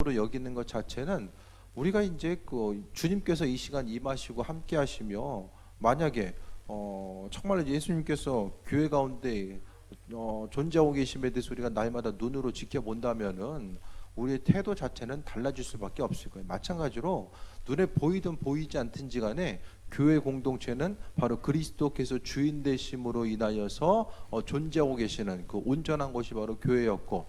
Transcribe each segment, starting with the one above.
로 여기는 것 자체는 우리가 이제 그 주님께서 이 시간 임하시고 함께 하시며 만약에 정말 예수님께서 교회 가운데 존재하고 계심에 대해서 우리가 날마다 눈으로 지켜본다면은 우리의 태도 자체는 달라질 수밖에 없을 거예요. 마찬가지로 눈에 보이든 보이지 않든지 간에 교회 공동체는 바로 그리스도께서 주인 되심으로 인하여서 존재하고 계시는 그 온전한 것이 바로 교회였고,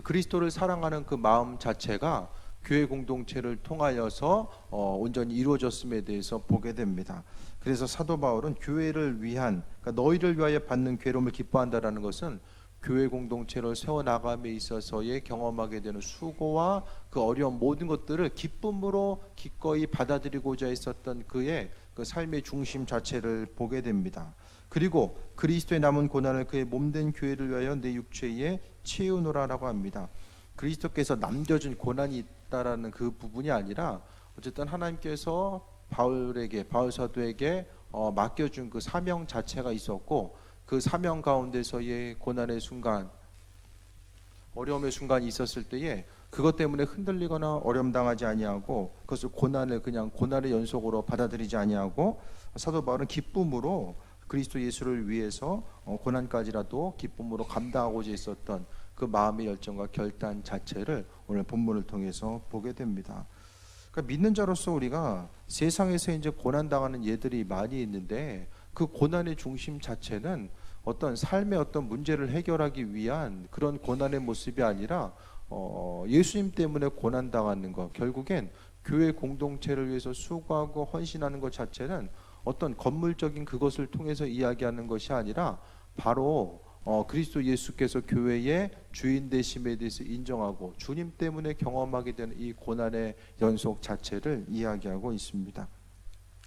그리스도를 사랑하는 그 마음 자체가 교회 공동체를 통하여서 온전히 이루어졌음에 대해서 보게 됩니다. 그래서 사도 바울은 교회를 위한, 그러니까 너희를 위하여 받는 괴로움을 기뻐한다라는 것은 교회 공동체를 세워나감에 있어서의 경험하게 되는 수고와 그 어려운 모든 것들을 기쁨으로 기꺼이 받아들이고자 했었던 그의 그 삶의 중심 자체를 보게 됩니다. 그리고 그리스도의 남은 고난을 그의 몸된 교회를 위하여 내 육체에 채우노라라고 합니다. 그리스도께서 남겨준 고난이 있다라는 그 부분이 아니라 어쨌든 하나님께서 바울 사도에게 맡겨준 그 사명 자체가 있었고, 그 사명 가운데서의 고난의 순간, 어려움의 순간이 있었을 때에 그것 때문에 흔들리거나 어려움 당하지 아니하고 그것을 그냥 고난의 연속으로 받아들이지 아니하고 사도 바울은 기쁨으로 그리스도 예수를 위해서 고난까지라도 기쁨으로 감당하고자 했었던 그 마음의 열정과 결단 자체를 오늘 본문을 통해서 보게 됩니다. 그러니까 믿는 자로서 우리가 세상에서 이제 고난 당하는 예들이 많이 있는데 그 고난의 중심 자체는 어떤 삶의 어떤 문제를 해결하기 위한 그런 고난의 모습이 아니라 예수님 때문에 고난 당하는 것, 결국엔 교회 공동체를 위해서 수고하고 헌신하는 것 자체는 어떤 건물적인 그것을 통해서 이야기하는 것이 아니라 바로 그리스도 예수께서 교회의 주인 되심에 대해서 인정하고 주님 때문에 경험하게 되는 이 고난의 연속 자체를 이야기하고 있습니다.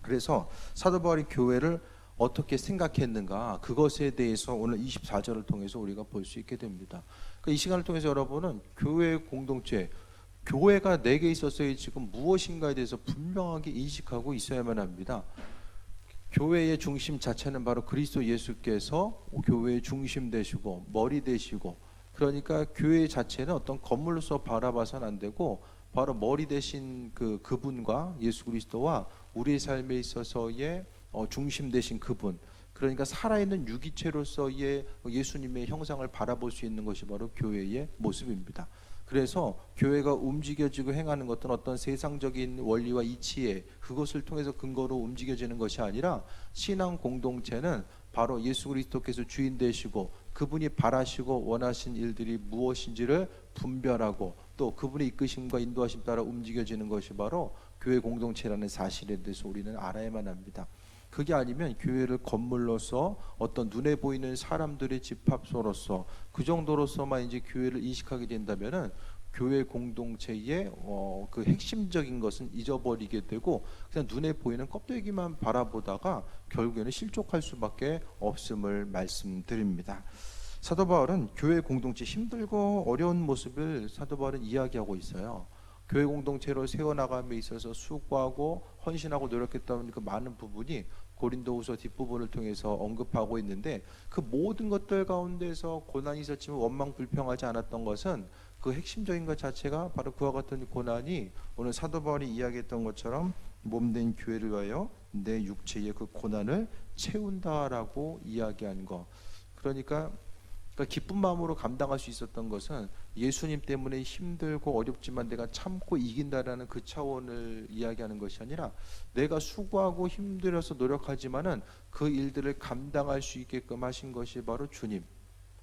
그래서 사도 바울이 교회를 어떻게 생각했는가, 그것에 대해서 오늘 24절을 통해서 우리가 볼 수 있게 됩니다. 그러니까 이 시간을 통해서 여러분은 교회 공동체, 교회가 내게 있어서의 지금 무엇인가에 대해서 분명하게 인식하고 있어야만 합니다. 교회의 중심 자체는 바로 그리스도 예수께서 교회의 중심 되시고 머리 되시고, 그러니까 교회 자체는 어떤 건물로서 바라봐서는 안 되고 바로 머리 되신 그분과 예수 그리스도와 우리의 삶에 있어서의 중심 되신 그분, 그러니까 살아있는 유기체로서의 예수님의 형상을 바라볼 수 있는 것이 바로 교회의 모습입니다. 그래서 교회가 움직여지고 행하는 것은 어떤 세상적인 원리와 이치에 그것을 통해서 근거로 움직여지는 것이 아니라 신앙 공동체는 바로 예수 그리스도께서 주인 되시고 그분이 바라시고 원하신 일들이 무엇인지를 분별하고 또 그분의 이끄심과 인도하심 따라 움직여지는 것이 바로 교회 공동체라는 사실에 대해서 우리는 알아야만 합니다. 그게 아니면 교회를 건물로서 어떤 눈에 보이는 사람들의 집합소로서 그 정도로서만 이제 교회를 인식하게 된다면은 교회 공동체의 그 핵심적인 것은 잊어버리게 되고 그냥 눈에 보이는 껍데기만 바라보다가 결국에는 실족할 수밖에 없음을 말씀드립니다. 사도 바울은 교회 공동체 힘들고 어려운 모습을 사도 바울은 이야기하고 있어요. 교회 공동체로 세워나감에 있어서 수고하고 헌신하고 노력했던 그 많은 부분이 고린도후서 뒷부분을 통해서 언급하고 있는데, 그 모든 것들 가운데서 고난이 있었지만 원망 불평하지 않았던 것은 그 핵심적인 것 자체가 바로 그와 같은 고난이 오늘 사도 바울이 이야기했던 것처럼 몸된 교회를 위하여 내 육체의 그 고난을 채운다라고 이야기한 것. 그러니까 기쁜 마음으로 감당할 수 있었던 것은 예수님 때문에 힘들고 어렵지만 내가 참고 이긴다라는 그 차원을 이야기하는 것이 아니라 내가 수고하고 힘들어서 노력하지만은 그 일들을 감당할 수 있게끔 하신 것이 바로 주님,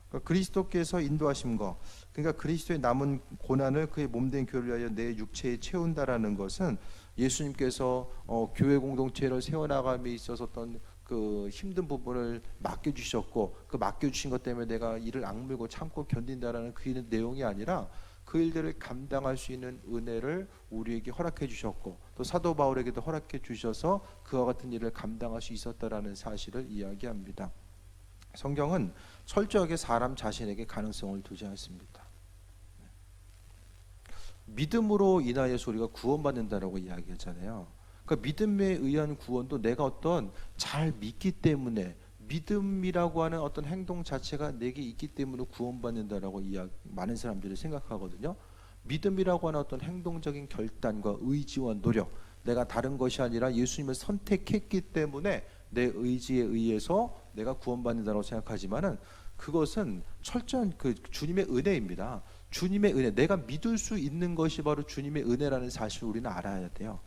그러니까 그리스도께서 인도하신 것, 그러니까 그리스도의 남은 고난을 그의 몸된 교회를 위하여 내 육체에 채운다라는 것은 예수님께서 교회 공동체를 세워나감에 있어서 어떤 그 힘든 부분을 맡겨주셨고 그 맡겨주신 것 때문에 내가 이를 악물고 참고 견딘다라는 그 내용이 아니라 그 일들을 감당할 수 있는 은혜를 우리에게 허락해 주셨고 또 사도 바울에게도 허락해 주셔서 그와 같은 일을 감당할 수 있었다라는 사실을 이야기합니다. 성경은 철저하게 사람 자신에게 가능성을 두지 않습니다. 믿음으로 인하여서 우리가 구원받는다라고 이야기하잖아요. 그러니까 믿음에 의한 구원도 내가 어떤 잘 믿기 때문에, 믿음이라고 하는 어떤 행동 자체가 내게 있기 때문에 구원받는다라고 많은 사람들이 생각하거든요. 믿음이라고 하는 어떤 행동적인 결단과 의지와 노력, 내가 다른 것이 아니라 예수님을 선택했기 때문에 내 의지에 의해서 내가 구원받는다고 생각하지만은 그것은 철저한 그 주님의 은혜입니다. 주님의 은혜, 내가 믿을 수 있는 것이 바로 주님의 은혜라는 사실을 우리는 알아야 돼요.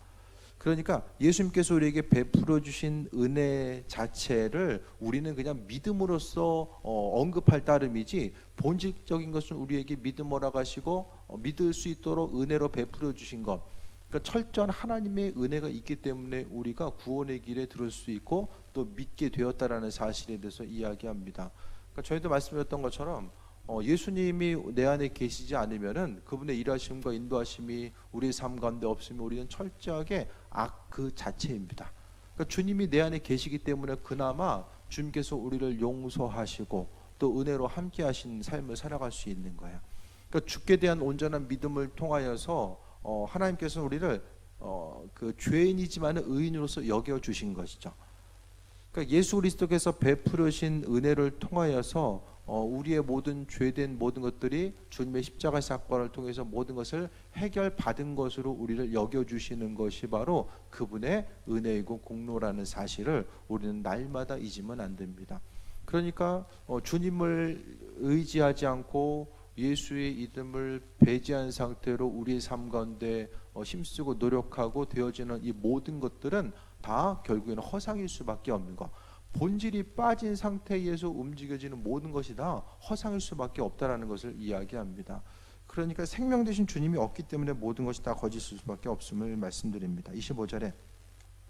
그러니까 예수님께서 우리에게 베풀어 주신 은혜 자체를 우리는 그냥 믿음으로써 언급할 따름이지, 본질적인 것은 우리에게 믿음으로 가시고 믿을 수 있도록 은혜로 베풀어 주신 것, 그러니까 철저한 하나님의 은혜가 있기 때문에 우리가 구원의 길에 들을 수 있고 또 믿게 되었다라는 사실에 대해서 이야기합니다. 그러니까 저희도 말씀드렸던 것처럼 예수님이 내 안에 계시지 않으면은 그분의 일하심과 인도하심이 우리의 삶 가운데 없으면 우리는 철저하게 악 그 자체입니다. 그러니까 주님이 내 안에 계시기 때문에 그나마 주님께서 우리를 용서하시고 또 은혜로 함께하신 삶을 살아갈 수 있는 거예요. 그러니까 주께 대한 온전한 믿음을 통하여서 하나님께서 우리를 그 죄인이지만 의인으로서 여겨 주신 것이죠. 그러니까 예수 그리스도께서 베푸르신 은혜를 통하여서 우리의 모든 죄된 모든 것들이 주님의 십자가 사건을 통해서 모든 것을 해결받은 것으로 우리를 여겨주시는 것이 바로 그분의 은혜이고 공로라는 사실을 우리는 날마다 잊으면 안 됩니다. 그러니까 주님을 의지하지 않고 예수의 이름을 배제한 상태로 우리의 삶 가운데 힘쓰고 노력하고 되어지는 이 모든 것들은 다 결국에는 허상일 수밖에 없는 것. 본질이 빠진 상태에서 움직여지는 모든 것이 다 허상일 수밖에 없다라는 것을 이야기합니다. 그러니까 생명 되신 주님이 없기 때문에 모든 것이 다 거짓일 수밖에 없음을 말씀드립니다. 25절에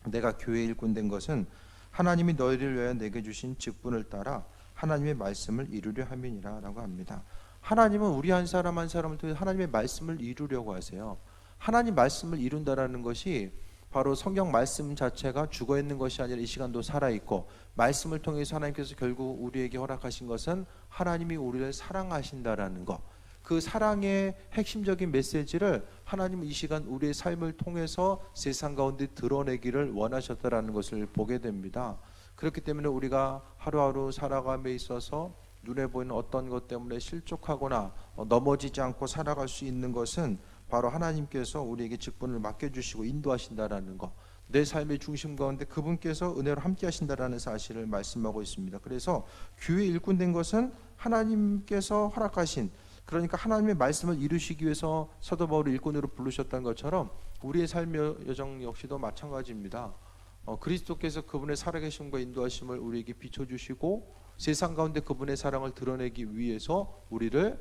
내가 교회의 일꾼 된 것은 하나님이 너희를 위하여 내게 주신 직분을 따라 하나님의 말씀을 이루려 함이니라 라고 합니다. 하나님은 우리 한 사람 한 사람을 통해 하나님의 말씀을 이루려고 하세요. 하나님 말씀을 이룬다라는 것이 바로 성경 말씀 자체가 죽어있는 것이 아니라 이 시간도 살아있고, 말씀을 통해서 하나님께서 결국 우리에게 허락하신 것은 하나님이 우리를 사랑하신다라는 것, 그 사랑의 핵심적인 메시지를 하나님은 이 시간 우리의 삶을 통해서 세상 가운데 드러내기를 원하셨다라는 것을 보게 됩니다. 그렇기 때문에 우리가 하루하루 살아감에 있어서 눈에 보이는 어떤 것 때문에 실족하거나 넘어지지 않고 살아갈 수 있는 것은 바로 하나님께서 우리에게 직분을 맡겨주시고 인도하신다라는 것, 내 삶의 중심 가운데 그분께서 은혜로 함께 하신다라는 사실을 말씀하고 있습니다. 그래서 교회 일꾼 된 것은 하나님께서 허락하신, 그러니까 하나님의 말씀을 이루시기 위해서 사도 바울을 일꾼으로 부르셨던 것처럼 우리의 삶의 여정 역시도 마찬가지입니다. 그리스도께서 그분의 살아계심과 인도하심을 우리에게 비춰주시고 세상 가운데 그분의 사랑을 드러내기 위해서 우리를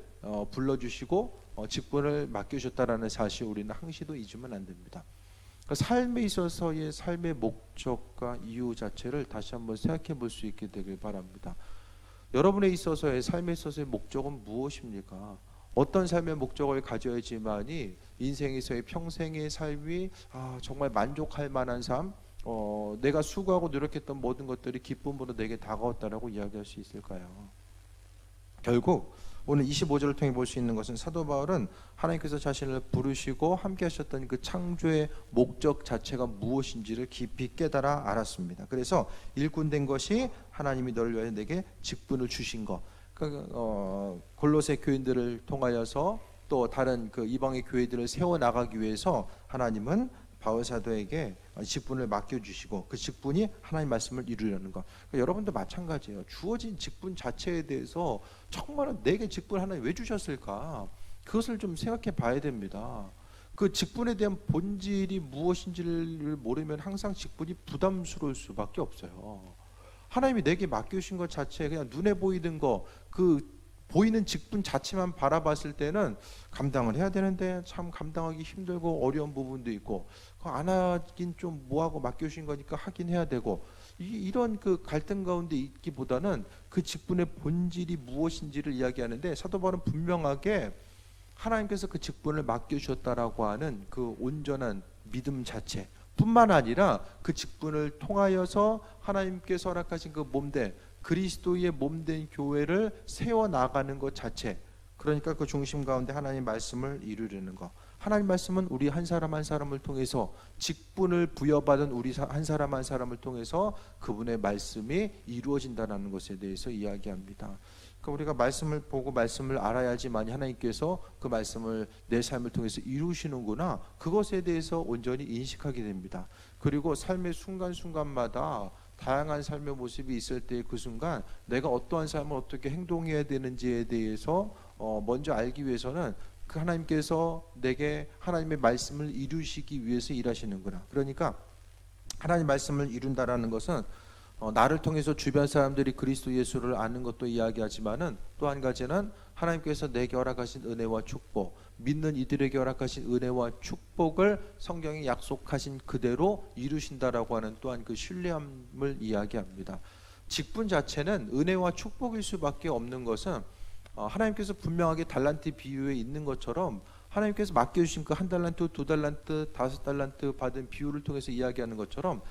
불러주시고 직분을 맡겨주셨다라는 사실 우리는 항시도 잊으면 안 됩니다. 그러니까 삶에 있어서의 삶의 목적과 이유 자체를 다시 한번 생각해 볼 수 있게 되길 바랍니다. 여러분에 있어서의 삶에 있어서의 목적은 무엇입니까? 어떤 삶의 목적을 가져야지만이 인생에서의 평생의 삶이 정말 만족할 만한 삶, 내가 수고하고 노력했던 모든 것들이 기쁨으로 내게 다가왔다라고 이야기할 수 있을까요? 결국 오늘 25절을 통해 볼 수 있는 것은 사도 바울은 하나님께서 자신을 부르시고 함께 하셨던 그 창조의 목적 자체가 무엇인지를 깊이 깨달아 알았습니다. 그래서 일꾼 된 것이 하나님이 너를 위하여 내게 직분을 주신 것, 골로새 교인들을 통하여서 또 다른 그 이방의 교회들을 세워나가기 위해서 하나님은 바울 사도에게 직분을 맡겨주시고 그 직분이 하나님 말씀을 이루려는 것. 그러니까 여러분도 마찬가지예요. 주어진 직분 자체에 대해서 정말 내게 직분 하나 왜 주셨을까? 그것을 좀 생각해 봐야 됩니다. 그 직분에 대한 본질이 무엇인지를 모르면 항상 직분이 부담스러울 수밖에 없어요. 하나님이 내게 맡겨주신 것 자체에 그냥 눈에 보이는 거, 그 보이는 직분 자체만 바라봤을 때는 감당을 해야 되는데 참 감당하기 힘들고 어려운 부분도 있고, 안 하긴 좀 뭐하고 맡겨주신 거니까 하긴 해야 되고, 이런 그 갈등 가운데 있기보다는 그 직분의 본질이 무엇인지를 이야기하는데 사도 바울은 분명하게 하나님께서 그 직분을 맡겨주셨다라고 하는 그 온전한 믿음 자체 뿐만 아니라 그 직분을 통하여서 하나님께서 허락하신 그 몸된 그리스도의 몸된 교회를 세워나가는 것 자체, 그러니까 그 중심 가운데 하나님 말씀을 이루려는 것. 하나님 말씀은 우리 한 사람 한 사람을 통해서 직분을 부여받은 우리 한 사람 한 사람을 통해서 그분의 말씀이 이루어진다는 것에 대해서 이야기합니다. 그러니까 우리가 말씀을 보고 말씀을 알아야지만 하나님께서 그 말씀을 내 삶을 통해서 이루시는구나, 그것에 대해서 온전히 인식하게 됩니다. 그리고 삶의 순간순간마다 다양한 삶의 모습이 있을 때 그 순간 내가 어떠한 삶을 어떻게 행동해야 되는지에 대해서 먼저 알기 위해서는 그 하나님께서 내게 하나님의 말씀을 이루시기 위해서 일하시는구나. 그러니까 하나님 말씀을 이룬다라는 것은 나를 통해서 주변 사람들이 그리스도 예수를 아는 것도 이야기하지만은 또 한 가지는 하나님께서 내게 허락하신 은혜와 축복, 믿는 이들에게 허락하신 은혜와 축복을 성경이 약속하신 그대로 이루신다라고 하는 또한 그 신뢰함을 이야기합니다. 직분 자체는 은혜와 축복일 수밖에 없는 것은 하나님께서 분명하게 달란트 비유에 있는 것처럼 하나님께서 맡겨주신 그 1달란트, 2달란트, 5달란트 받은 비유를 통해서 이야기하는 것처럼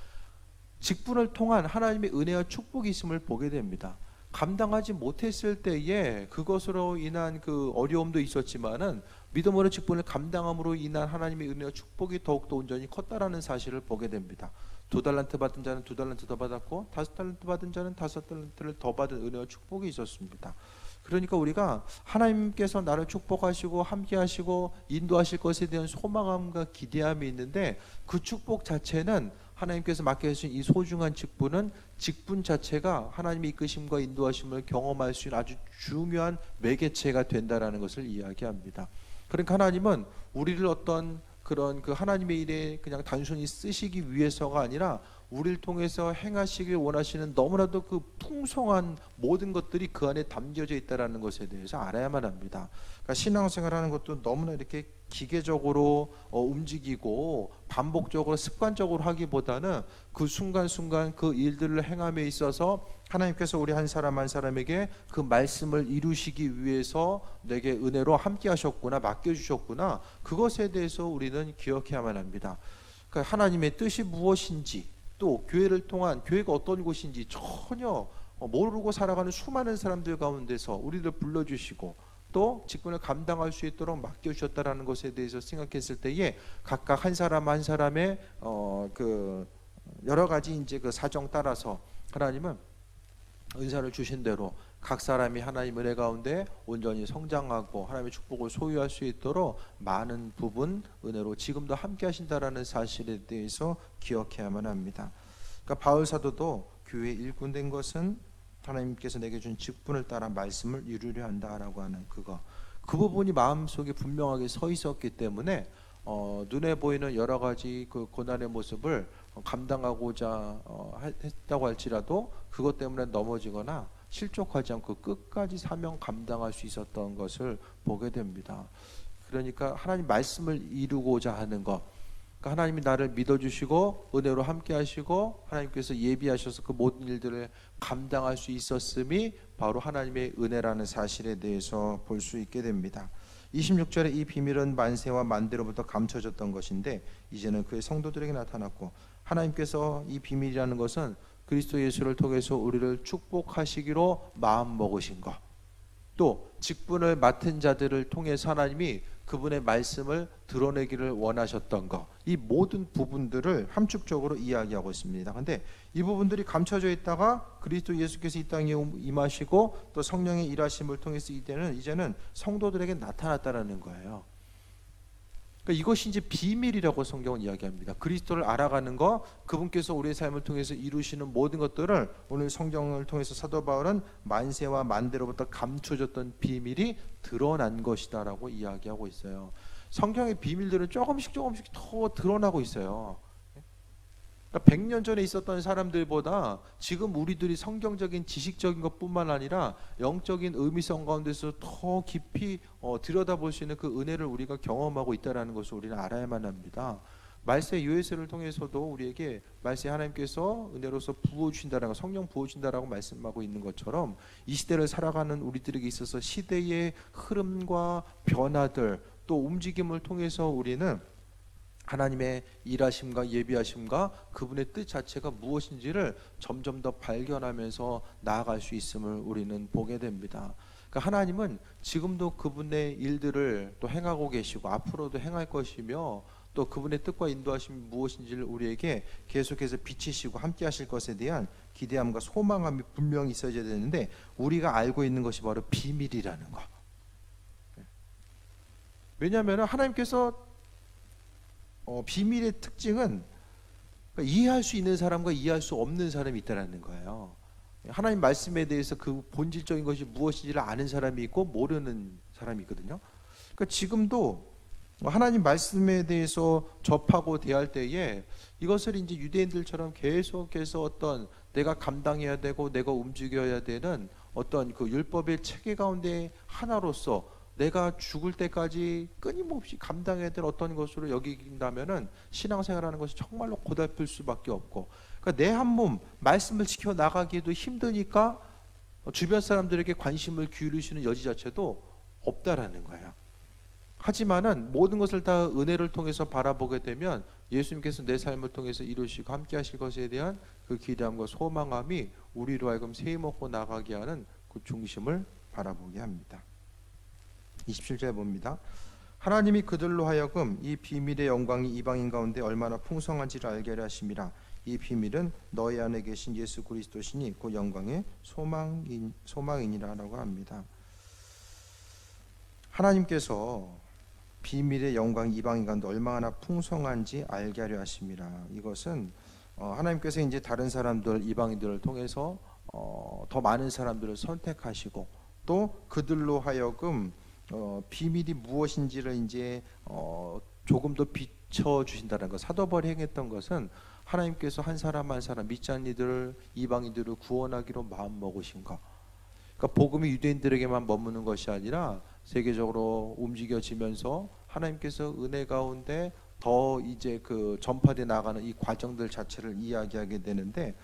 직분을 통한 하나님의 은혜와 축복이 있음을 보게 됩니다. 감당하지 못했을 때에 그것으로 인한 그 어려움도 있었지만은 믿음으로 직분을 감당함으로 인한 하나님의 은혜와 축복이 더욱더 온전히 컸다라는 사실을 보게 됩니다. 2달란트 받은 자는 2달란트 더 받았고 5달란트 받은 자는 5달란트를 더 받은 은혜와 축복이 있었습니다. 그러니까 우리가 하나님께서 나를 축복하시고 함께하시고 인도하실 것에 대한 소망함과 기대함이 있는데 그 축복 자체는 하나님께서 맡겨주신 이 소중한 직분은 직분 자체가 하나님의 이끄심과 인도하심을 경험할 수 있는 아주 중요한 매개체가 된다라는 것을 이야기합니다. 그러니까 하나님은 우리를 어떤 그런 그 하나님의 일에 그냥 단순히 쓰시기 위해서가 아니라 우리를 통해서 행하시길 원하시는 너무나도 그 풍성한 모든 것들이 그 안에 담겨져 있다는 것에 대해서 알아야만 합니다. 그러니까 신앙생활하는 것도 너무나 이렇게 기계적으로 움직이고 반복적으로 습관적으로 하기보다는 그 순간순간 그 일들을 행함에 있어서 하나님께서 우리 한 사람 한 사람에게 그 말씀을 이루시기 위해서 내게 은혜로 함께 하셨구나, 맡겨주셨구나, 그것에 대해서 우리는 기억해야만 합니다. 그러니까 하나님의 뜻이 무엇인지, 또 교회를 통한 교회가 어떤 곳인지 전혀 모르고 살아가는 수많은 사람들 가운데서 우리를 불러주시고 또 직분을 감당할 수 있도록 맡겨주셨다라는 것에 대해서 생각했을 때에 각각 한 사람 한 사람의 그 여러 가지 이제 그 사정 따라서 하나님은 은사를 주신 대로 각 사람이 하나님 은혜 가운데 온전히 성장하고 하나님의 축복을 소유할 수 있도록 많은 부분 은혜로 지금도 함께 하신다라는 사실에 대해서 기억해야만 합니다. 그러니까 바울 사도도 교회 일꾼 된 것은 하나님께서 내게 준 직분을 따라 말씀을 이루려 한다라고 하는 그 부분이 마음속에 분명하게 서 있었기 때문에 눈에 보이는 여러 가지 그 고난의 모습을 감당하고자 했다고 할지라도 그것 때문에 넘어지거나 실족하지 않고 끝까지 사명 감당할 수 있었던 것을 보게 됩니다. 그러니까 하나님 말씀을 이루고자 하는 것, 그러니까 하나님이 나를 믿어주시고 은혜로 함께 하시고 하나님께서 예비하셔서 그 모든 일들을 감당할 수 있었음이 바로 하나님의 은혜라는 사실에 대해서 볼 수 있게 됩니다. 26절에 이 비밀은 만세와 만대로부터 감춰졌던 것인데 이제는 그의 성도들에게 나타났고, 하나님께서 이 비밀이라는 것은 그리스도 예수를 통해서 우리를 축복하시기로 마음먹으신 것, 또 직분을 맡은 자들을 통해서 하나님이 그분의 말씀을 드러내기를 원하셨던 것, 이 모든 부분들을 함축적으로 이야기하고 있습니다. 그런데 이 부분들이 감춰져 있다가 그리스도 예수께서 이 땅에 임하시고 또 성령의 일하심을 통해서 이제는 성도들에게 나타났다라는 거예요. 그러니까 이것이 이제 비밀이라고 성경은 이야기합니다. 그리스도를 알아가는 것, 그분께서 우리의 삶을 통해서 이루시는 모든 것들을 오늘 성경을 통해서 사도 바울은 만세와 만대로부터 감춰졌던 비밀이 드러난 것이다라고 이야기하고 있어요. 성경의 비밀들은 조금씩 더 드러나고 있어요. 100년 전에 있었던 사람들보다 지금 우리들이 성경적인 지식적인 것뿐만 아니라 영적인 의미성 가운데서 더 깊이 들여다볼 수 있는 그 은혜를 우리가 경험하고 있다는 것을 우리는 알아야만 합니다. 말세 요에스를 통해서도 우리에게 말세 하나님께서 은혜로서 부어주신다라고, 성령 부어주신다라고 말씀하고 있는 것처럼 이 시대를 살아가는 우리들에게 있어서 시대의 흐름과 변화들 또 움직임을 통해서 우리는 하나님의 일하심과 예비하심과 그분의 뜻 자체가 무엇인지를 점점 더 발견하면서 나아갈 수 있음을 우리는 보게 됩니다. 그러니까 하나님은 지금도 그분의 일들을 또 행하고 계시고 앞으로도 행할 것이며 또 그분의 뜻과 인도하심이 무엇인지를 우리에게 계속해서 비치시고 함께 하실 것에 대한 기대함과 소망함이 분명히 있어야 되는데, 우리가 알고 있는 것이 바로 비밀이라는 거. 왜냐하면 하나님께서 비밀의 특징은 이해할 수 있는 사람과 이해할 수 없는 사람이 있다는 거예요. 하나님 말씀에 대해서 그 본질적인 것이 무엇인지를 아는 사람이 있고 모르는 사람이 있거든요. 그러니까 지금도 하나님 말씀에 대해서 접하고 대할 때에 이것을 이제 유대인들처럼 계속해서 어떤 내가 감당해야 되고 내가 움직여야 되는 어떤 그 율법의 체계 가운데 하나로서 내가 죽을 때까지 끊임없이 감당해야 될 어떤 것으로 여긴다면은 신앙생활하는 것이 정말로 고달플 수밖에 없고, 그러니까 내 한 몸 말씀을 지켜 나가기도 힘드니까 주변 사람들에게 관심을 기울이시는 여지 자체도 없다라는 거예요. 하지만은 모든 것을 다 은혜를 통해서 바라보게 되면 예수님께서 내 삶을 통해서 이루시고 함께 하실 것에 대한 그 기대함과 소망함이 우리로 하여금 세임없고 나가게 하는 그 중심을 바라보게 합니다. 27절 봅니다. 하나님이 그들로 하여금 이 비밀의 영광이 이방인 가운데 얼마나 풍성한지를 알게 하려 하심이라. 이 비밀은 너희 안에 계신 예수 그리스도시니 그 영광의 소망이니라라고 합니다. 하나님께서 비밀의 영광이 이방인 가운데 얼마나 풍성한지 알게 하려 하심이라. 이것은 하나님께서 이제 다른 사람들, 이방인들을 통해서 더 많은 사람들을 선택하시고 또 그들로 하여금 비밀이 무엇인지를 이제 조금 더 비춰 주신다는 것. 사도 바울이 행했던 것은 하나님께서 한 사람 한 사람 믿지 않는 이들을, 이방인들을 구원하기로 마음 먹으신 것. 그러니까 복음이 유대인들에게만 머무는 것이 아니라 세계적으로 움직여지면서 하나님께서 은혜 가운데 더 이제 그 전파돼 나가는 이 과정들 자체를 이야기하게 되는데,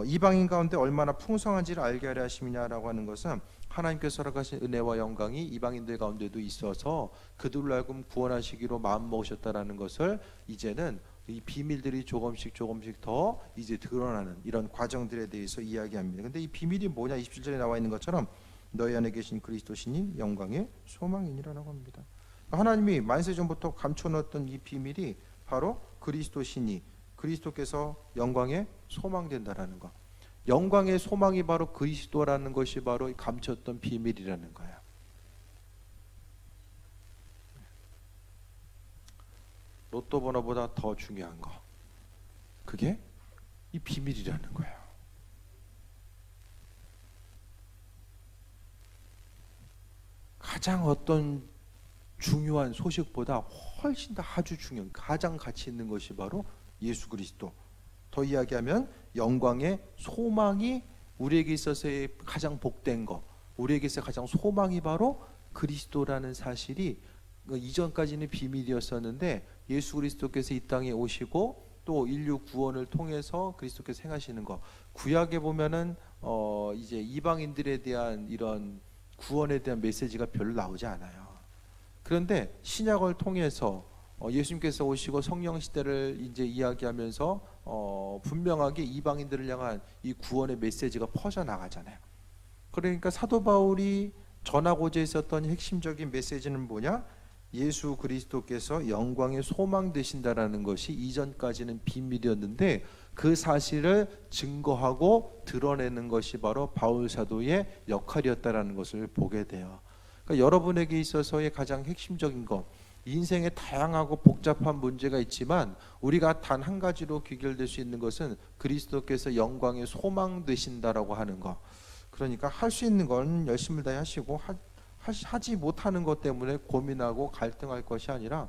이방인 가운데 얼마나 풍성한지를 알게 하려 하심이냐라고 하는 것은 하나님께서 허락하신 은혜와 영광이 이방인들 가운데도 있어서 그들로 하여금 구원하시기로 마음 먹으셨다라는 것을 이제는 이 비밀들이 조금씩 더 이제 드러나는 이런 과정들에 대해서 이야기합니다. 근데 이 비밀이 뭐냐? 27절에 나와 있는 것처럼 너희 안에 계신 그리스도시니 영광의 소망이니라고 합니다. 하나님이 만세 전부터 감춰놓았던 이 비밀이 바로 그리스도시니, 그리스도께서 영광의 소망된다라는 것. 영광의 소망이 바로 그리스도라는 것이 바로 감췄던 비밀이라는 거예요. 로또 번호보다 더 중요한 거, 그게 이 비밀이라는 거예요. 가장 어떤 중요한 소식보다 훨씬 더 아주 중요한, 가장 가치 있는 것이 바로 예수 그리스도. 더 이야기하면 영광의 소망이 우리에게 있어서의 가장 복된 것, 우리에게 있어 가장 소망이 바로 그리스도라는 사실이 이전까지는 비밀이었었는데 예수 그리스도께서 이 땅에 오시고 또 인류 구원을 통해서 그리스도께서 행하시는 것. 구약에 보면은 이제 이방인들에 대한 이런 구원에 대한 메시지가 별로 나오지 않아요. 그런데 신약을 통해서 예수님께서 오시고 성령 시대를 이제 이야기하면서 분명하게 이방인들을 향한 이 구원의 메시지가 퍼져 나가잖아요. 그러니까 사도 바울이 전하고자 했었던 핵심적인 메시지는 뭐냐? 예수 그리스도께서 영광의 소망 되신다라는 것이 이전까지는 비밀이었는데 그 사실을 증거하고 드러내는 것이 바로 바울 사도의 역할이었다라는 것을 보게 돼요. 그러니까 여러분에게 있어서의 가장 핵심적인 것, 인생에 다양하고 복잡한 문제가 있지만 우리가 단 한 가지로 귀결될 수 있는 것은 그리스도께서 영광의 소망 되신다라고 하는 것. 그러니까 할 수 있는 건 열심을 다해 하시고 하지 못하는 것 때문에 고민하고 갈등할 것이 아니라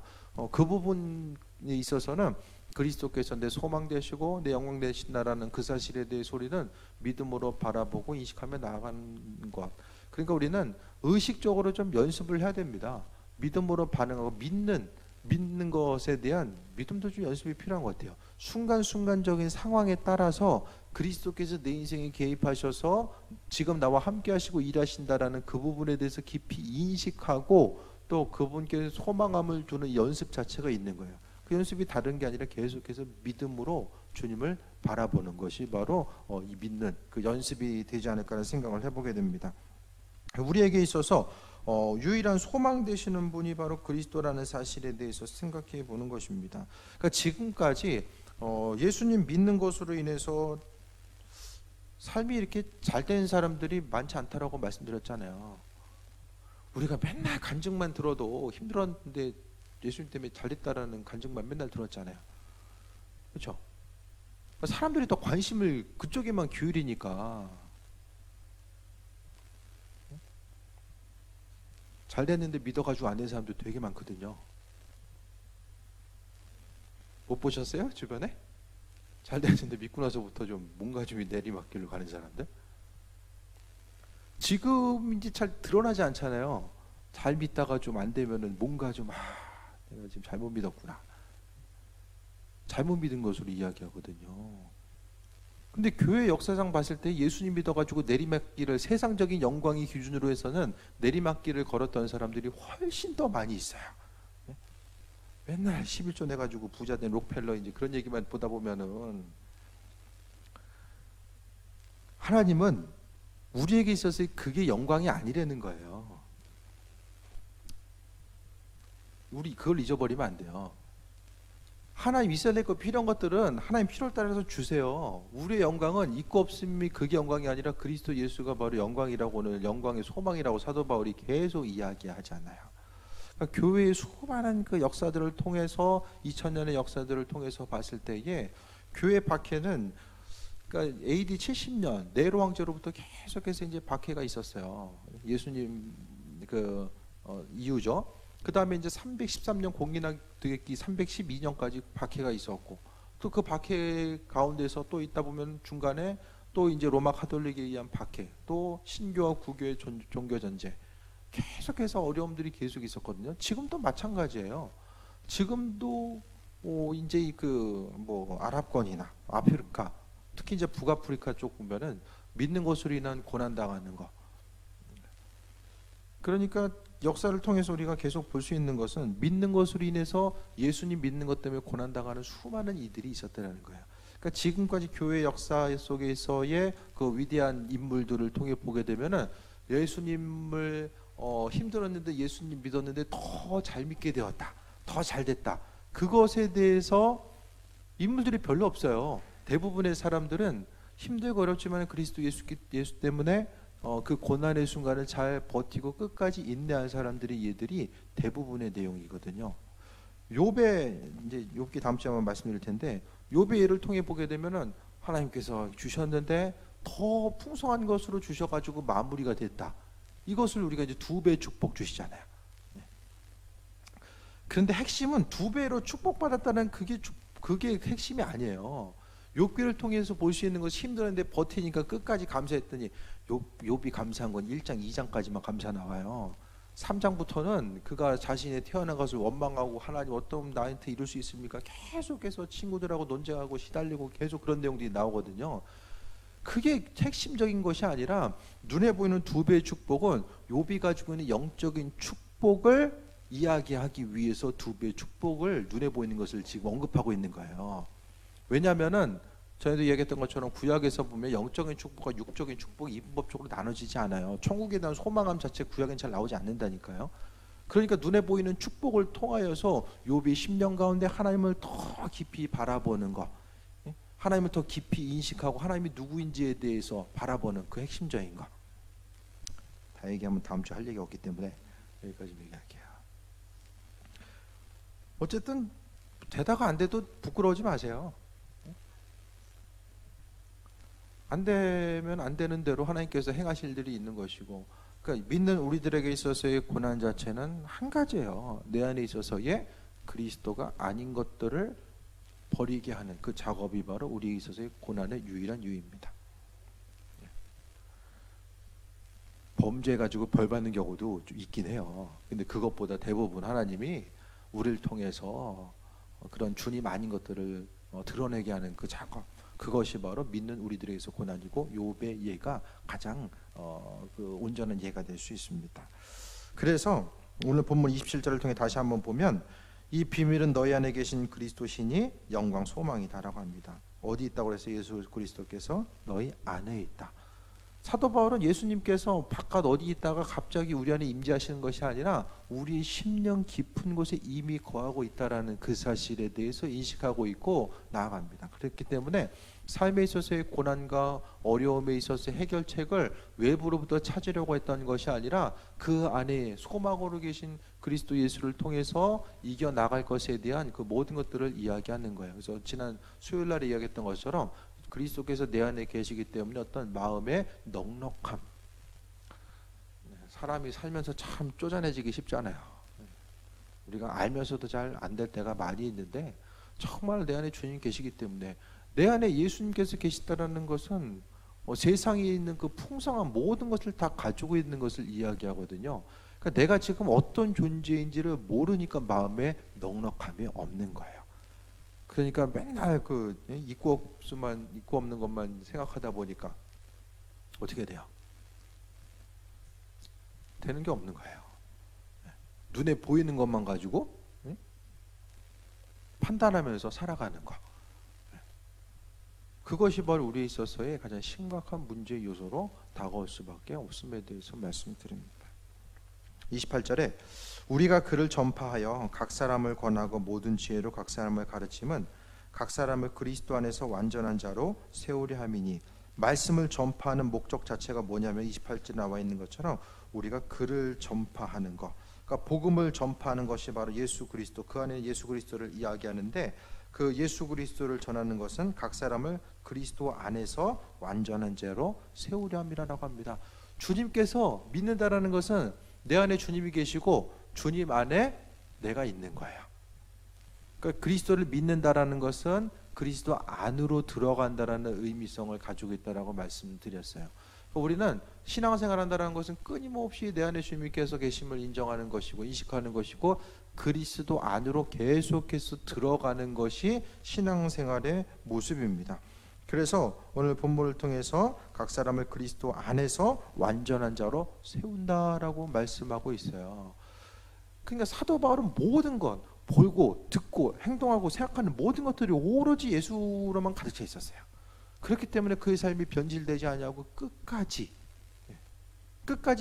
그 부분에 있어서는 그리스도께서 내 소망 되시고 내 영광 되신다라는 그 사실에 대해 소리는 믿음으로 바라보고 인식하며 나아가는 것. 그러니까 우리는 의식적으로 좀 연습을 해야 됩니다. 믿음으로 반응하고 믿는 것에 대한 믿음도 좀 연습이 필요한 것 같아요. 순간순간적인 상황에 따라서 그리스도께서 내 인생에 개입하셔서 지금 나와 함께 하시고 일하신다라는 그 부분에 대해서 깊이 인식하고 또 그분께 소망함을 두는 연습 자체가 있는 거예요. 그 연습이 다른 게 아니라 계속해서 믿음으로 주님을 바라보는 것이 바로 이 믿는 그 연습이 되지 않을까라는 생각을 해보게 됩니다. 우리에게 있어서 유일한 소망 되시는 분이 바로 그리스도라는 사실에 대해서 생각해 보는 것입니다. 그러니까 지금까지 예수님 믿는 것으로 인해서 삶이 이렇게 잘 되는 사람들이 많지 않다라고 말씀드렸잖아요. 우리가 맨날 간증만 들어도 힘들었는데 예수님 때문에 잘 됐다라는 간증만 맨날 들었잖아요. 그렇죠? 사람들이 더 관심을 그쪽에만 기울이니까 잘 됐는데 믿어가지고 안 된 사람도 되게 많거든요. 못 보셨어요? 주변에? 잘 됐는데 믿고 나서부터 좀 뭔가 좀 내리막길로 가는 사람들? 지금 이제 잘 드러나지 않잖아요. 잘 믿다가 좀 안 되면은 뭔가 좀 내가 지금 잘못 믿었구나. 잘못 믿은 것으로 이야기하거든요. 근데 교회 역사상 봤을 때 예수님 믿어가지고 내리막길을 세상적인 영광의 기준으로 해서는 내리막길을 걸었던 사람들이 훨씬 더 많이 있어요. 맨날 11조 내가지고 부자 된 록펠러 이제 그런 얘기만 보다 보면은 하나님은 우리에게 있어서 그게 영광이 아니라는 거예요. 우리 그걸 잊어버리면 안 돼요. 하나님 있어야 될 거 필요한 것들은 하나님 필요에 따라서 주세요. 우리의 영광은 있고 없음이 그게 영광이 아니라 그리스도 예수가 바로 영광이라고, 오늘 영광의 소망이라고 사도 바울이 계속 이야기하잖아요. 그러니까 교회의 수많은 그 역사들을 통해서 2000년의 역사들을 통해서 봤을 때에 교회 박해는 그러니까 AD 70년 네로 황제로부터 계속해서 이제 박해가 있었어요. 예수님 이후죠. 그 다음에 이제 313년 공인하기 312년까지 박해가 있었고, 또 그 박해 가운데서 또 있다 보면 중간에 또 이제 로마 가톨릭에 의한 박해, 또 신교와 구교의 종교 전쟁, 계속해서 어려움들이 계속 있었거든요. 지금도 마찬가지예요. 지금도 이제 아랍권이나 아프리카, 특히 이제 북아프리카 쪽 보면은 믿는 것으로 인한 고난 당하는 거. 그러니까 역사를 통해서 우리가 계속 볼 수 있는 것은 믿는 것으로 인해서 예수님 믿는 것 때문에 고난 당하는 수많은 이들이 있었다는 거예요. 그러니까 지금까지 교회 역사 속에서의 그 위대한 인물들을 통해 보게 되면은 예수님을 힘들었는데 예수님 믿었는데 더 잘 믿게 되었다, 더 잘 됐다. 그것에 대해서 인물들이 별로 없어요. 대부분의 사람들은 힘들고 어렵지만 그리스도 예수 때문에 그 고난의 순간을 잘 버티고 끝까지 인내한 사람들이 얘들이 대부분의 내용이거든요. 욥의 이제 욥기 다음 주에 한번 말씀드릴 텐데, 욥의 예를 통해 보게 되면은 하나님께서 주셨는데 더 풍성한 것으로 주셔가지고 마무리가 됐다. 이것을 우리가 이제 2배 축복 주시잖아요. 그런데 핵심은 2배로 축복받았다는 그게 핵심이 아니에요. 욥기를 통해서 볼 수 있는 것이 힘들었는데 버티니까 끝까지 감사했더니 욥이 감사한 건 1장, 2장까지만 감사 나와요. 3장부터는 그가 자신이 태어난 것을 원망하고 하나님 어떤 나한테 이룰 수 있습니까? 계속해서 친구들하고 논쟁하고 시달리고 계속 그런 내용들이 나오거든요. 그게 핵심적인 것이 아니라 눈에 보이는 2배의 축복은 욥이 가지고 있는 영적인 축복을 이야기하기 위해서 2배의 축복을 눈에 보이는 것을 지금 언급하고 있는 거예요. 왜냐하면은 전에도 얘기했던 것처럼 구약에서 보면 영적인 축복과 육적인 축복이 이분법적으로 나눠지지 않아요. 천국에 대한 소망함 자체 구약엔 잘 나오지 않는다니까요. 그러니까 눈에 보이는 축복을 통하여서 욥이 10년 가운데 하나님을 더 깊이 바라보는 것, 하나님을 더 깊이 인식하고 하나님이 누구인지에 대해서 바라보는 그 핵심적인 것. 다 얘기하면 다음 주 할 얘기가 없기 때문에 여기까지 얘기할게요. 어쨌든 되다가 안 돼도 부끄러워하지 마세요. 안 되면 안 되는 대로 하나님께서 행하실 일이 있는 것이고, 그러니까 믿는 우리들에게 있어서의 고난 자체는 한 가지예요. 내 안에 있어서의 그리스도가 아닌 것들을 버리게 하는 그 작업이 바로 우리에 있어서의 고난의 유일한 이유입니다. 범죄 가지고 벌 받는 경우도 있긴 해요. 근데 그것보다 대부분 하나님이 우리를 통해서 그런 주님 아닌 것들을 드러내게 하는 그 작업, 그것이 바로 믿는 우리들에게서 고난이고, 욥의 예가 가장 그 온전한 예가 될 수 있습니다. 그래서 오늘 본문 27절을 통해 다시 한번 보면 이 비밀은 너희 안에 계신 그리스도시니 영광 소망이다라고 합니다. 어디 있다고 해서 예수 그리스도께서 너희 안에 있다. 사도 바울은 예수님께서 바깥 어디 있다가 갑자기 우리 안에 임재하시는 것이 아니라 우리 심령 깊은 곳에 이미 거하고 있다라는 그 사실에 대해서 인식하고 있고 나아갑니다. 그렇기 때문에 삶에 있어서의 고난과 어려움에 있어서의 해결책을 외부로부터 찾으려고 했던 것이 아니라 그 안에 소망으로 계신 그리스도 예수를 통해서 이겨나갈 것에 대한 그 모든 것들을 이야기하는 거예요. 그래서 지난 수요일 날에 이야기했던 것처럼 그리스도께서 내 안에 계시기 때문에 어떤 마음의 넉넉함, 사람이 살면서 참 쪼잔해지기 쉽잖아요. 우리가 알면서도 잘 안 될 때가 많이 있는데 정말 내 안에 주님 계시기 때문에 내 안에 예수님께서 계시다라는 것은 세상에 있는 그 풍성한 모든 것을 다 가지고 있는 것을 이야기하거든요. 그러니까 내가 지금 어떤 존재인지를 모르니까 마음에 넉넉함이 없는 거예요. 그러니까 맨날 그 있고 없는 것만 생각하다 보니까 어떻게 돼요? 되는 게 없는 거예요. 눈에 보이는 것만 가지고 판단하면서 살아가는 거. 그것이 바로 우리에 있어서의 가장 심각한 문제 요소로 다가올 수밖에 없음에 대해서 말씀드립니다. 28절에 우리가 그를 전파하여 각 사람을 권하고 모든 지혜로 각 사람을 가르침은 각 사람을 그리스도 안에서 완전한 자로 세우려 함이니, 말씀을 전파하는 목적 자체가 뭐냐면 28절에 나와 있는 것처럼 우리가 그를 전파하는 것, 그러니까 복음을 전파하는 것이 바로 예수 그리스도, 그 안에 예수 그리스도를 이야기하는데, 그 예수 그리스도를 전하는 것은 각 사람을 그리스도 안에서 완전한 자로 세우려 함이라고 합니다. 주님께서 믿는다라는 것은 내 안에 주님이 계시고 주님 안에 내가 있는 거예요. 그러니까 그리스도를 믿는다라는 것은 그리스도 안으로 들어간다라는 의미성을 가지고 있다라고 말씀드렸어요. 그러니까 우리는 신앙생활한다라는 것은 끊임없이 내 안에 주님께서 계심을 인정하는 것이고 인식하는 것이고 그리스도 안으로 계속해서 들어가는 것이 신앙생활의 모습입니다. 그래서 오늘 본문을 통해서 각 사람을 그리스도 안에서 완전한 자로 세운다라고 말씀하고 있어요. 그러니까 사도 바울은 모든 것, 보고 듣고 행동하고 생각하는 모든 것들이 오로지 예수로만 가득 차 있었어요. 그렇기 때문에 그의 삶이 변질되지 않냐고 끝까지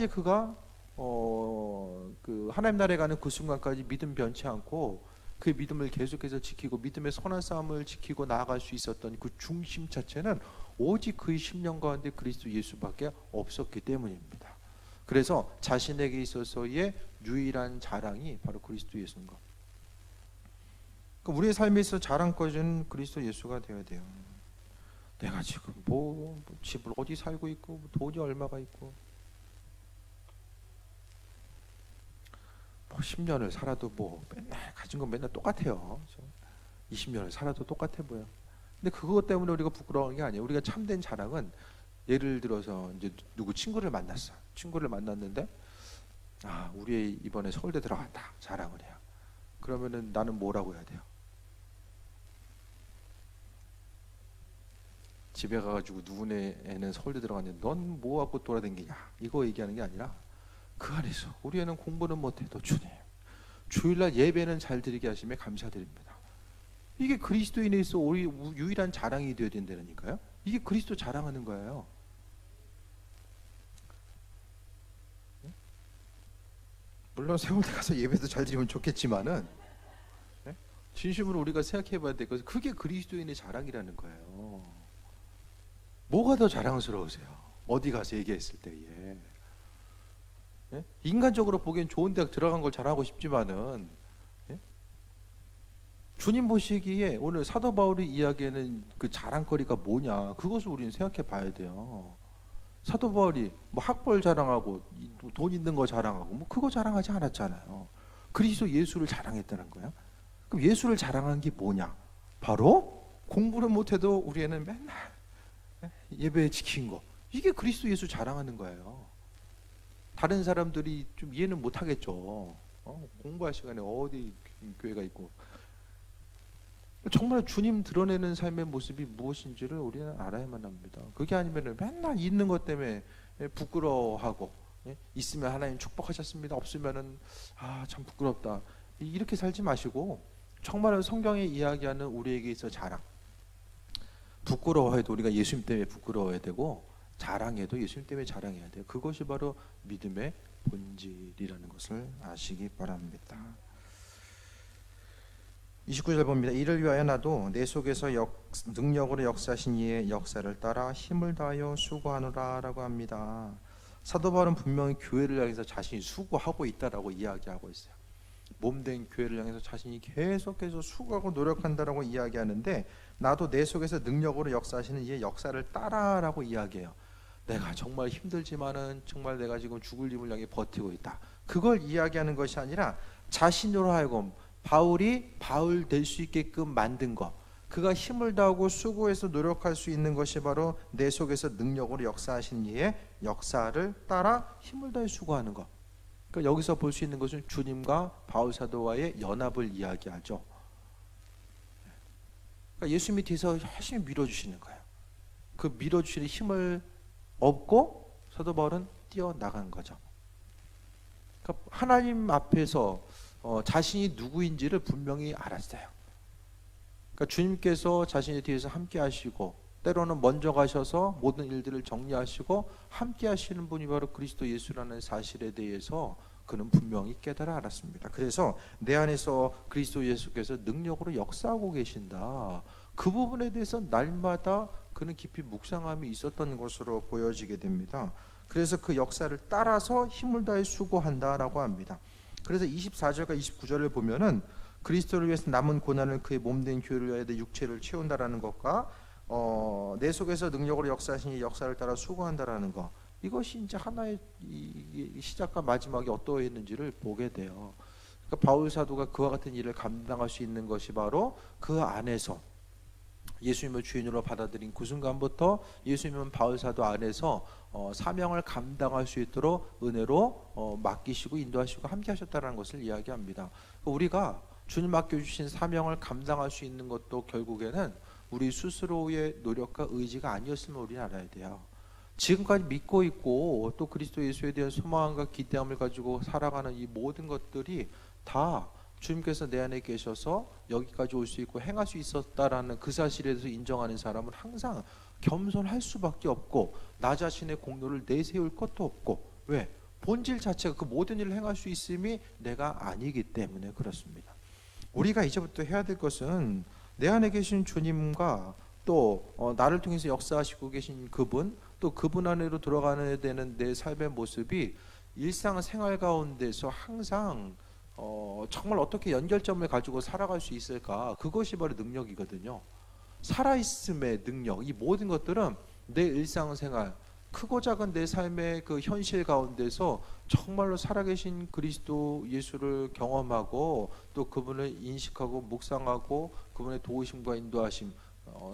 그가 그 하나님 나라에 가는 그 순간까지 믿음 변치 않고 그 믿음을 계속해서 지키고 믿음의 선한 싸움을 지키고 나아갈 수 있었던 그 중심 자체는 오직 그의 심령 가운데 그리스도 예수밖에 없었기 때문입니다. 그래서 자신에게 있어서의 유일한 자랑이 바로 그리스도 예수인 것. 그러니까 우리의 삶에 있어 자랑거리는 그리스도 예수가 되어야 돼요. 내가 지금 뭐 집을 어디 살고 있고 돈이 얼마가 있고 10년을 살아도 맨날 가진 건 맨날 똑같아요. 20년을 살아도 똑같아 보여. 근데 그것 때문에 우리가 부끄러운 게 아니에요. 우리가 참된 자랑은 예를 들어서 이제 누구 친구를 만났어. 친구를 만났는데 우리 이번에 서울대 들어갔다. 자랑을 해요. 그러면은 나는 뭐라고 해야 돼요? 집에 가가지고 누구네 애는 서울대 들어갔는데 넌 뭐 갖고 돌아다니냐? 이거 얘기하는 게 아니라 그 안에서 우리 애는 공부는 못해도 주님 주일날 예배는 잘 드리게 하시며 감사드립니다. 이게 그리스도인에 있어 우리 유일한 자랑이 되어야 된다니까요. 이게 그리스도 자랑하는 거예요. 물론 세월대 가서 예배도 잘 드리면 좋겠지만은 진심으로 우리가 생각해 봐야 될 것은 그게 그리스도인의 자랑이라는 거예요. 뭐가 더 자랑스러우세요? 어디 가서 얘기했을 때에 인간적으로 보기엔 좋은 대학 들어간 걸 자랑하고 싶지만은 주님 보시기에 오늘 사도 바울이 이야기하는 그 자랑거리가 뭐냐, 그것을 우리는 생각해 봐야 돼요. 사도 바울이 학벌 자랑하고 돈 있는 거 자랑하고 그거 자랑하지 않았잖아요. 그리스도 예수를 자랑했다는 거야. 그럼 예수를 자랑한 게 뭐냐? 바로 공부는 못해도 우리 애는 맨날 예배 지킨 거, 이게 그리스도 예수 자랑하는 거예요. 다른 사람들이 좀 이해는 못 하겠죠. 공부할 시간에 어디 교회가 있고. 정말 주님 드러내는 삶의 모습이 무엇인지를 우리는 알아야만 합니다. 그게 아니면 맨날 있는 것 때문에 부끄러워하고, 있으면 하나님 축복하셨습니다, 없으면은 참 부끄럽다, 이렇게 살지 마시고 정말 성경에 이야기하는 우리에게 있어 자랑, 부끄러워해도 우리가 예수님 때문에 부끄러워야 되고 자랑해도 예수님 때문에 자랑해야 돼요. 그것이 바로 믿음의 본질이라는 것을 아시기 바랍니다. 29절 봅니다. 이를 위하여 나도 내 속에서 능력으로 역사하신 이의 역사를 따라 힘을 다하여 수고하노라 라고 합니다. 사도 바울은 분명히 교회를 향해서 자신이 수고하고 있다라고 이야기하고 있어요. 몸된 교회를 향해서 자신이 계속해서 수고하고 노력한다라고 이야기하는데, 나도 내 속에서 능력으로 역사하시는 이의 역사를 따라라고 이야기해요. 내가 정말 힘들지만은 정말 내가 지금 죽을 힘을 향해 버티고 있다. 그걸 이야기하는 것이 아니라 자신으로 하여금 바울이 바울 될 수 있게끔 만든 것, 그가 힘을 다하고 수고해서 노력할 수 있는 것이 바로 내 속에서 능력으로 역사하신 이의 역사를 따라 힘을 다해 수고하는 것. 그러니까 여기서 볼 수 있는 것은 주님과 바울 사도와의 연합을 이야기하죠. 그러니까 예수 밑에서 열심히 밀어주시는 거예요. 그 밀어주시는 힘을 얻고 사도 바울은 뛰어나간 거죠. 그러니까 하나님 앞에서 자신이 누구인지를 분명히 알았어요. 그러니까 주님께서 자신의 뒤에서 함께 하시고, 때로는 먼저 가셔서 모든 일들을 정리하시고 함께 하시는 분이 바로 그리스도 예수라는 사실에 대해서 그는 분명히 깨달아 알았습니다. 그래서 내 안에서 그리스도 예수께서 능력으로 역사하고 계신다, 그 부분에 대해서 날마다 그는 깊이 묵상함이 있었던 것으로 보여지게 됩니다. 그래서 그 역사를 따라서 힘을 다해 수고한다라고 합니다. 그래서 24절과 29절을 보면은 그리스도를 위해서 남은 고난을 그의 몸된 교회를 위하여 내 육체를 채운다라는 것과 내 속에서 능력으로 역사하신 이 역사를 따라 수고한다라는 것, 이것이 이제 하나의 시작과 마지막이 어떠했는지를 보게 돼요. 그러니까 바울 사도가 그와 같은 일을 감당할 수 있는 것이 바로 그 안에서 예수님을 주인으로 받아들인 그 순간부터 예수님은 바울 사도 안에서 사명을 감당할 수 있도록 은혜로 맡기시고 인도하시고 함께 하셨다는 것을 이야기합니다. 우리가 주님 맡겨주신 사명을 감당할 수 있는 것도 결국에는 우리 스스로의 노력과 의지가 아니었음을 우리는 알아야 돼요. 지금까지 믿고 있고 또 그리스도 예수에 대한 소망과 기대함을 가지고 살아가는 이 모든 것들이 다 주님께서 내 안에 계셔서 여기까지 올 수 있고 행할 수 있었다라는 그 사실에 대해서 인정하는 사람은 항상 겸손할 수밖에 없고, 나 자신의 공로를 내세울 것도 없고, 왜? 본질 자체가 그 모든 일을 행할 수 있음이 내가 아니기 때문에 그렇습니다. 우리가 이제부터 해야 될 것은 내 안에 계신 주님과 또 나를 통해서 역사하시고 계신 그분, 또 그분 안으로 들어가야 되는 내 삶의 모습이 일상생활 가운데서 항상 정말 어떻게 연결점을 가지고 살아갈 수 있을까, 그것이 바로 능력이거든요. 살아있음의 능력, 이 모든 것들은 내 일상생활, 크고 작은 내 삶의 그 현실 가운데서 정말로 살아계신 그리스도 예수를 경험하고 또 그분을 인식하고 묵상하고 그분의 도우심과 인도하심,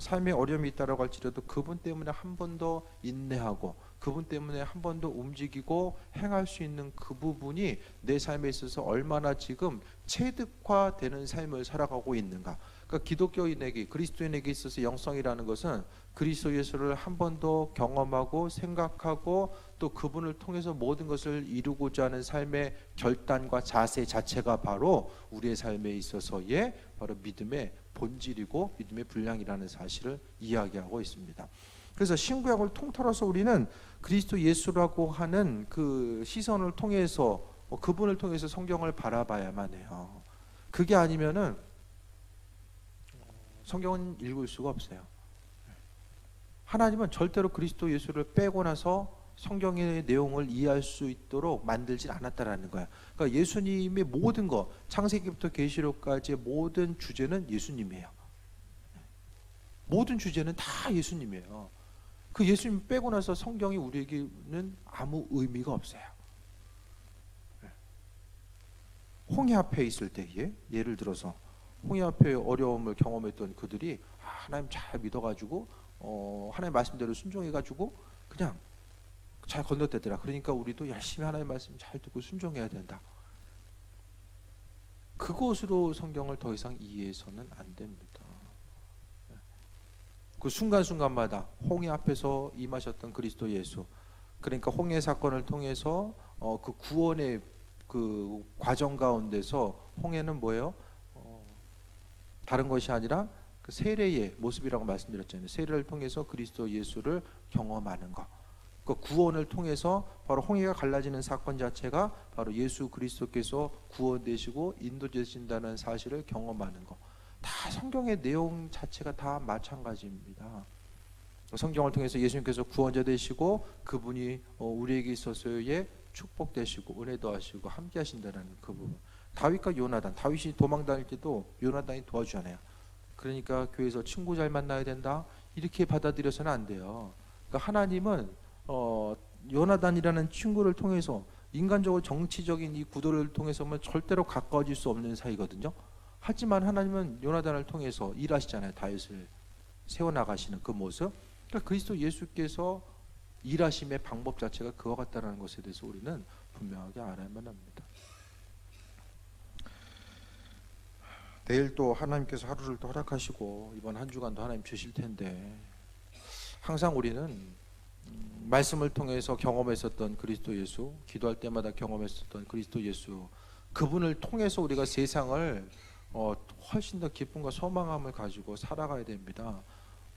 삶의 어려움이 있다라고 할지라도 그분 때문에 한 번 더 인내하고 그분 때문에 한 번 더 움직이고 행할 수 있는 그 부분이 내 삶에 있어서 얼마나 지금 체득화되는 삶을 살아가고 있는가. 그러니까 기독교인에게, 그리스도인에게 있어서 영성이라는 것은 그리스도 예수를 한 번 더 경험하고 생각하고 또 그분을 통해서 모든 것을 이루고자 하는 삶의 결단과 자세 자체가 바로 우리의 삶에 있어서의 바로 믿음의 본질이고 믿음의 분량이라는 사실을 이야기하고 있습니다. 그래서 신구약을 통틀어서 우리는 그리스도 예수라고 하는 그 시선을 통해서 그분을 통해서 성경을 바라봐야만 해요. 그게 아니면은 성경은 읽을 수가 없어요. 하나님은 절대로 그리스도 예수를 빼고 나서 성경의 내용을 이해할 수 있도록 만들지 않았다라는 거야. 그러니까 예수님의 모든 것, 창세기부터 계시록까지의 모든 주제는 예수님이에요. 모든 주제는 다 예수님이에요. 그 예수님 빼고 나서 성경이 우리에게는 아무 의미가 없어요. 홍해 앞에 있을 때에, 예를 들어서 홍해 앞에 어려움을 경험했던 그들이 하나님 잘 믿어가지고 하나님 말씀대로 순종해가지고 그냥 잘 건너뛰더라. 그러니까 우리도 열심히 하나님 말씀 잘 듣고 순종해야 된다. 그것으로 성경을 더 이상 이해해서는 안 됩니다. 그 순간순간마다 홍해 앞에서 임하셨던 그리스도 예수, 그러니까 홍해 사건을 통해서 그 구원의 그 과정 가운데서 홍해는 뭐예요? 다른 것이 아니라 그 세례의 모습이라고 말씀드렸잖아요. 세례를 통해서 그리스도 예수를 경험하는 것. 그 구원을 통해서 바로 홍해가 갈라지는 사건 자체가 바로 예수 그리스도께서 구원되시고 인도되신다는 사실을 경험하는 것. 다 성경의 내용 자체가 다 마찬가지입니다. 성경을 통해서 예수님께서 구원자 되시고 그분이 우리에게 있어서의 축복 되시고 은혜 더하시고 함께 하신다는 그 부분. 다윗과 요나단, 다윗이 도망 다닐 때도 요나단이 도와주잖아요. 그러니까 교회에서 친구 잘 만나야 된다 이렇게 받아들여서는 안 돼요. 그러니까 하나님은 요나단이라는 친구를 통해서 인간적으로 정치적인 이 구도를 통해서는 절대로 가까워질 수 없는 사이거든요. 하지만 하나님은 요나단을 통해서 일하시잖아요. 다윗을 세워나가시는 그 모습. 그러니까 그리스도 예수께서 일하심의 방법 자체가 그와 같다는 것에 대해서 우리는 분명하게 알아야만 합니다. 내일 또 하나님께서 하루를 또 허락하시고 이번 한 주간도 하나님 주실 텐데 항상 우리는 말씀을 통해서 경험했었던 그리스도 예수, 기도할 때마다 경험했었던 그리스도 예수, 그분을 통해서 우리가 세상을 훨씬 더 기쁨과 소망함을 가지고 살아가야 됩니다.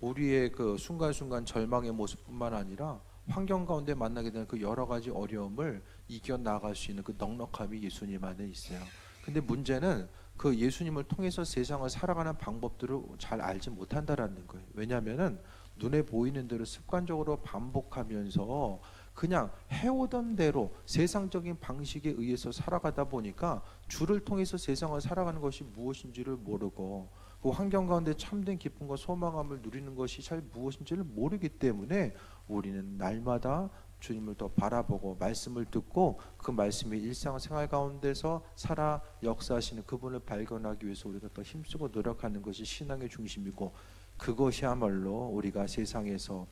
우리의 그 순간순간 절망의 모습뿐만 아니라 환경 가운데 만나게 되는 그 여러 가지 어려움을 이겨 나갈 수 있는 그 넉넉함이 예수님 안에 있어요. 근데 문제는 그 예수님을 통해서 세상을 살아가는 방법들을 잘 알지 못한다라는 거예요. 왜냐하면은 눈에 보이는 대로 습관적으로 반복하면서 그냥 해오던 대로 세상적인 방식에 의해서 살아가다 보니까 주를 통해서 세상을 살아가는 것이 무엇인지를 모르고 그 환경 가운데 참된 기쁨과 소망함을 누리는 것이 잘 무엇인지를 모르기 때문에 우리는 날마다 주님을 더 바라보고 말씀을 듣고 그 말씀이 일상생활 가운데서 살아 역사하시는 그분을 발견하기 위해서 우리가 더 힘쓰고 노력하는 것이 신앙의 중심이고, 그것이야말로 우리가 세상에서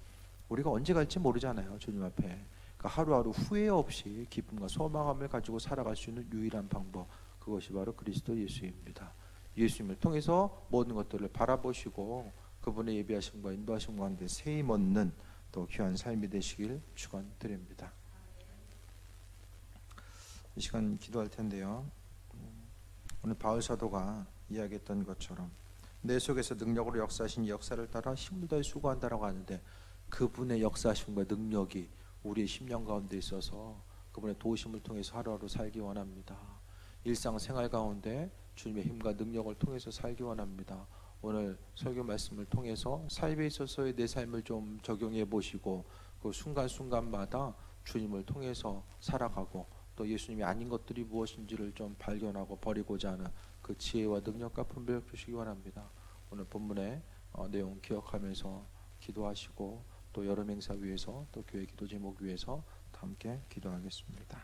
우리가 언제 갈지 모르잖아요. 주님 앞에. 그러니까 하루하루 후회 없이 기쁨과 소망함을 가지고 살아갈 수 있는 유일한 방법, 그것이 바로 그리스도 예수입니다. 예수님을 통해서 모든 것들을 바라보시고 그분의 예비하심과 인도하심 가운데 세임 얻는 또 귀한 삶이 되시길 축원드립니다. 이 시간 기도할 텐데요. 오늘 바울 사도가 이야기했던 것처럼 내 속에서 능력으로 역사하신 역사를 따라 힘을 다해 수고한다라고 하는데, 그분의 역사하심과 능력이 우리의 심령 가운데 있어서 그분의 도우심을 통해서 하루하루 살기 원합니다. 일상생활 가운데 주님의 힘과 능력을 통해서 살기 원합니다. 오늘 설교 말씀을 통해서 삶에 있어서의 내 삶을 좀 적용해 보시고 그 순간순간마다 주님을 통해서 살아가고 또 예수님이 아닌 것들이 무엇인지를 좀 발견하고 버리고자 하는 그 지혜와 능력과 분별 주시기 원합니다. 오늘 본문의 내용 기억하면서 기도하시고 또 여름 행사 위해서 또 교회 기도 제목 위해서 함께 기도하겠습니다.